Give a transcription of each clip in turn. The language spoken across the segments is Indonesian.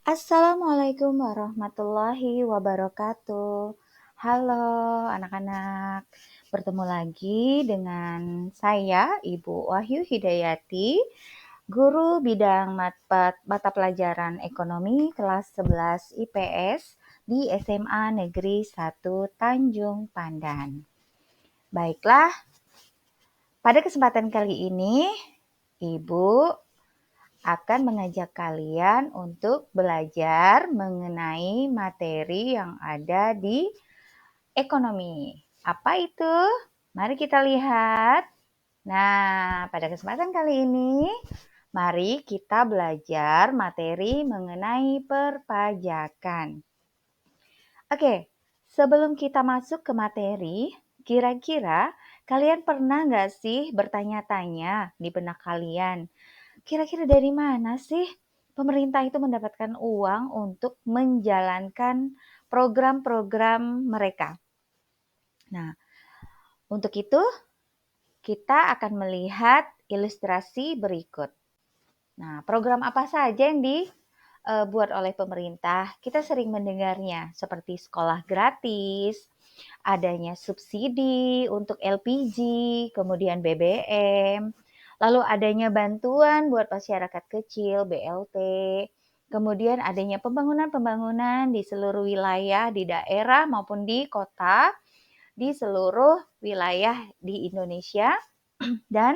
Assalamualaikum warahmatullahi wabarakatuh. Halo anak-anak, bertemu lagi dengan saya Ibu Wahyu Hidayati, guru bidang mata pelajaran ekonomi kelas 11 IPS di SMA Negeri 1 Tanjung Pandan. Baiklah, pada kesempatan kali ini Ibu akan mengajak kalian untuk belajar mengenai materi yang ada di ekonomi. Apa itu? Mari kita lihat. Nah, pada kesempatan kali ini, mari kita belajar materi mengenai perpajakan. Oke, sebelum kita masuk ke materi, kira-kira kalian pernah nggak sih bertanya-tanya di benak kalian, kira-kira dari mana sih pemerintah itu mendapatkan uang untuk menjalankan program-program mereka? Nah, untuk itu kita akan melihat ilustrasi berikut. Nah, program apa saja yang dibuat oleh pemerintah? Kita sering mendengarnya seperti sekolah gratis, adanya subsidi untuk LPG, kemudian BBM, lalu adanya bantuan buat masyarakat kecil, BLT, kemudian adanya pembangunan-pembangunan di seluruh wilayah, di daerah maupun di kota, di seluruh wilayah di Indonesia, dan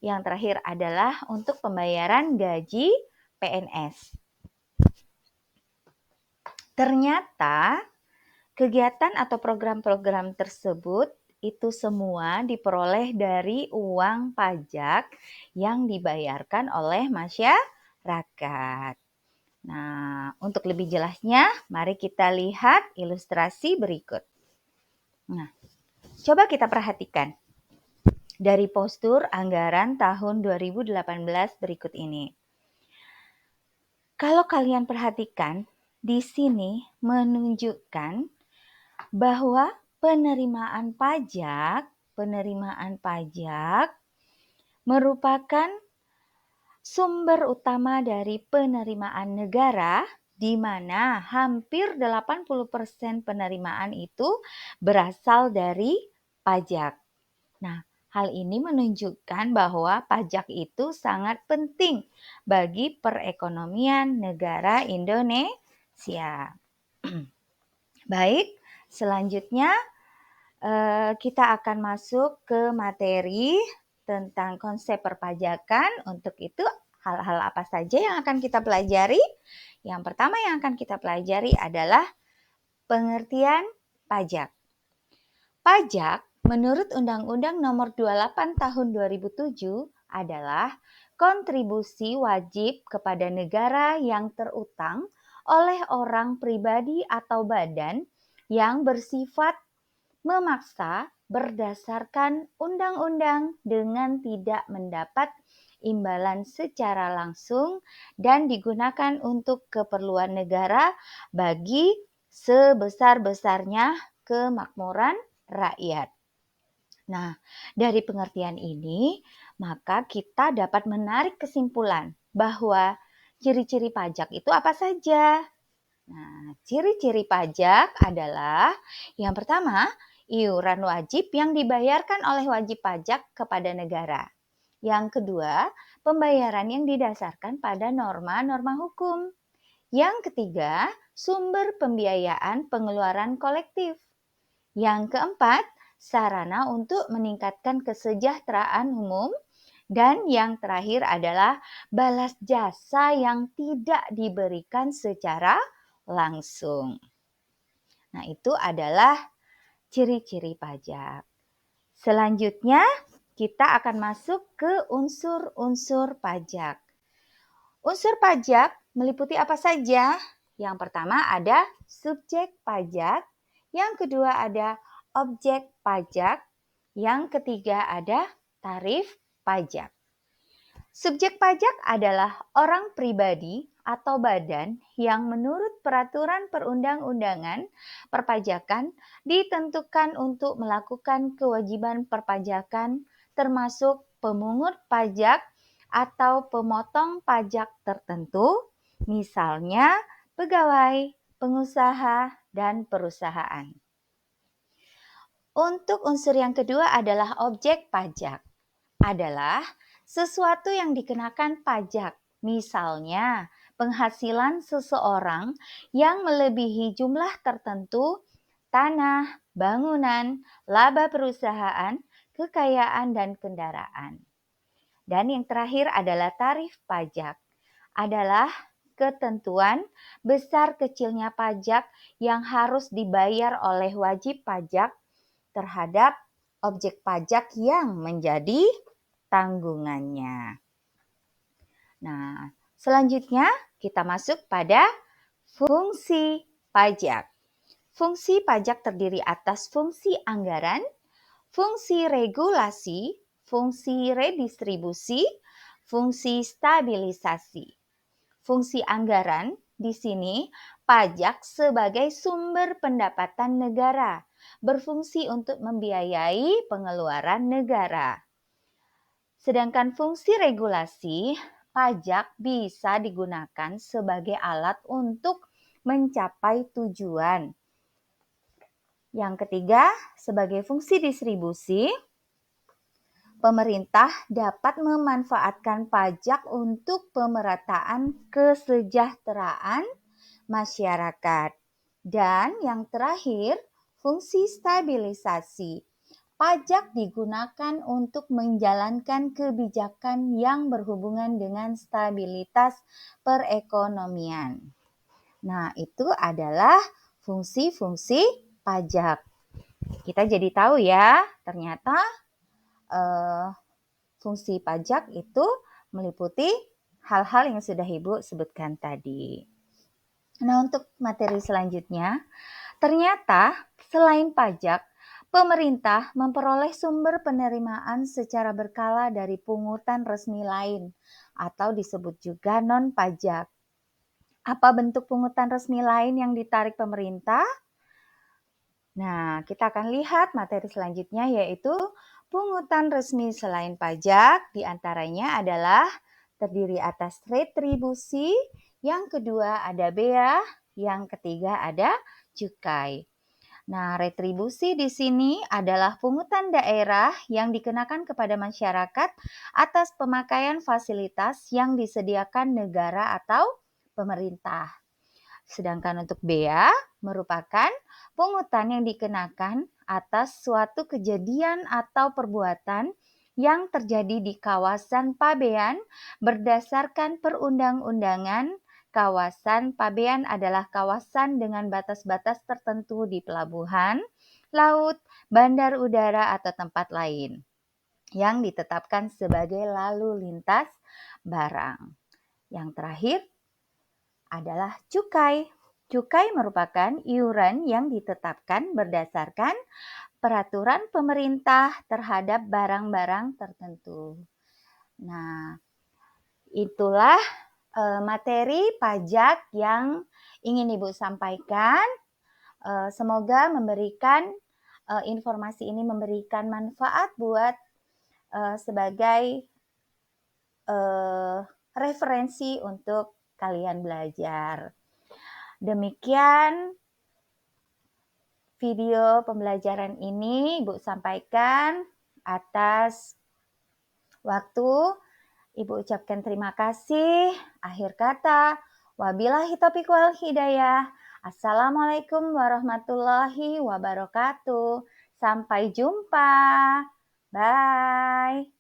yang terakhir adalah untuk pembayaran gaji PNS. Ternyata kegiatan atau program-program tersebut itu semua diperoleh dari uang pajak yang dibayarkan oleh masyarakat. Nah, untuk lebih jelasnya, mari kita lihat ilustrasi berikut. Nah, coba kita perhatikan dari postur anggaran tahun 2018 berikut ini. Kalau kalian perhatikan, di sini menunjukkan bahwa penerimaan pajak merupakan sumber utama dari penerimaan negara, di mana hampir 80% penerimaan itu berasal dari pajak. Nah, hal ini menunjukkan bahwa pajak itu sangat penting bagi perekonomian negara Indonesia. Baik, selanjutnya kita akan masuk ke materi tentang konsep perpajakan. Untuk itu, hal-hal apa saja yang akan kita pelajari? Yang pertama yang akan kita pelajari adalah pengertian pajak. Pajak menurut Undang-Undang Nomor 28 Tahun 2007 adalah kontribusi wajib kepada negara yang terutang oleh orang pribadi atau badan yang bersifat memaksa berdasarkan undang-undang dengan tidak mendapat imbalan secara langsung dan digunakan untuk keperluan negara bagi sebesar-besarnya kemakmuran rakyat. Nah, dari pengertian ini, maka kita dapat menarik kesimpulan bahwa ciri-ciri pajak itu apa saja. Nah, ciri-ciri pajak adalah yang pertama, iuran wajib yang dibayarkan oleh wajib pajak kepada negara. Yang kedua, pembayaran yang didasarkan pada norma-norma hukum. Yang ketiga, sumber pembiayaan pengeluaran kolektif. Yang keempat, sarana untuk meningkatkan kesejahteraan umum. Dan yang terakhir adalah balas jasa yang tidak diberikan secara langsung. Nah, itu adalah ciri-ciri pajak. Selanjutnya, kita akan masuk ke unsur-unsur pajak. Unsur pajak meliputi apa saja? Yang pertama ada subjek pajak, yang kedua ada objek pajak, yang ketiga ada tarif pajak. Subjek pajak adalah orang pribadi atau badan yang menurut peraturan perundang-undangan perpajakan ditentukan untuk melakukan kewajiban perpajakan termasuk pemungut pajak atau pemotong pajak tertentu, misalnya pegawai, pengusaha, dan perusahaan. Untuk unsur yang kedua adalah objek pajak. Adalah sesuatu yang dikenakan pajak. Misalnya, penghasilan seseorang yang melebihi jumlah tertentu, tanah, bangunan, laba perusahaan, kekayaan, dan kendaraan. Dan yang terakhir adalah tarif pajak. Adalah ketentuan besar kecilnya pajak yang harus dibayar oleh wajib pajak terhadap objek pajak yang menjadi tanggungannya. Nah, selanjutnya kita masuk pada fungsi pajak. Fungsi pajak terdiri atas fungsi anggaran, fungsi regulasi, fungsi redistribusi, fungsi stabilisasi. Fungsi anggaran di sini pajak sebagai sumber pendapatan negara, berfungsi untuk membiayai pengeluaran negara. Sedangkan fungsi regulasi, pajak bisa digunakan sebagai alat untuk mencapai tujuan. Yang ketiga, sebagai fungsi distribusi, pemerintah dapat memanfaatkan pajak untuk pemerataan kesejahteraan masyarakat. Dan yang terakhir, fungsi stabilisasi. Pajak digunakan untuk menjalankan kebijakan yang berhubungan dengan stabilitas perekonomian. Nah, itu adalah fungsi-fungsi pajak. Kita jadi tahu ya, ternyata fungsi pajak itu meliputi hal-hal yang sudah Ibu sebutkan tadi. Nah, untuk materi selanjutnya, ternyata selain pajak, pemerintah memperoleh sumber penerimaan secara berkala dari pungutan resmi lain atau disebut juga non-pajak. Apa bentuk pungutan resmi lain yang ditarik pemerintah? Nah, kita akan lihat materi selanjutnya yaitu pungutan resmi selain pajak, diantaranya adalah terdiri atas retribusi, yang kedua ada bea, yang ketiga ada cukai. Nah, retribusi di sini adalah pungutan daerah yang dikenakan kepada masyarakat atas pemakaian fasilitas yang disediakan negara atau pemerintah. Sedangkan untuk bea merupakan pungutan yang dikenakan atas suatu kejadian atau perbuatan yang terjadi di kawasan pabean berdasarkan perundang-undangan. Kawasan pabean adalah kawasan dengan batas-batas tertentu di pelabuhan, laut, bandar udara, atau tempat lain yang ditetapkan sebagai lalu lintas barang. Yang terakhir adalah cukai. Cukai merupakan iuran yang ditetapkan berdasarkan peraturan pemerintah terhadap barang-barang tertentu. Nah, itulah materi pajak yang ingin Ibu sampaikan. Semoga memberikan informasi ini memberikan manfaat buat sebagai referensi untuk kalian belajar. Demikian video pembelajaran ini Ibu sampaikan. Atas waktu Ibu ucapkan terima kasih. Akhir kata, wabillahi taufiq wal hidayah. Assalamualaikum warahmatullahi wabarakatuh. Sampai jumpa. Bye.